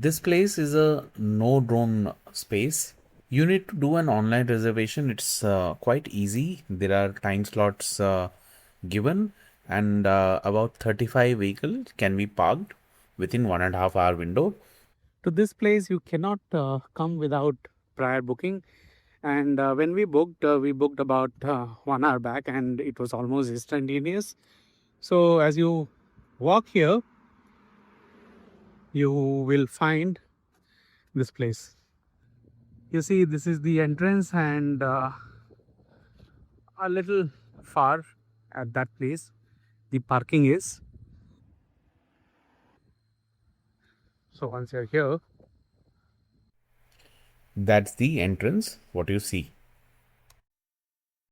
This place is a no drone space. You need to do an online reservation. It's quite easy. There are time slots given, and about 35 vehicles can be parked within 1.5 hour window. To this place, you cannot come without prior booking. And when we booked about 1 hour back, and it was almost instantaneous. So as you walk here, you will find this place. You see, this is the entrance, and a little far at that place, the parking is. So once you're here, that's the entrance, what you see.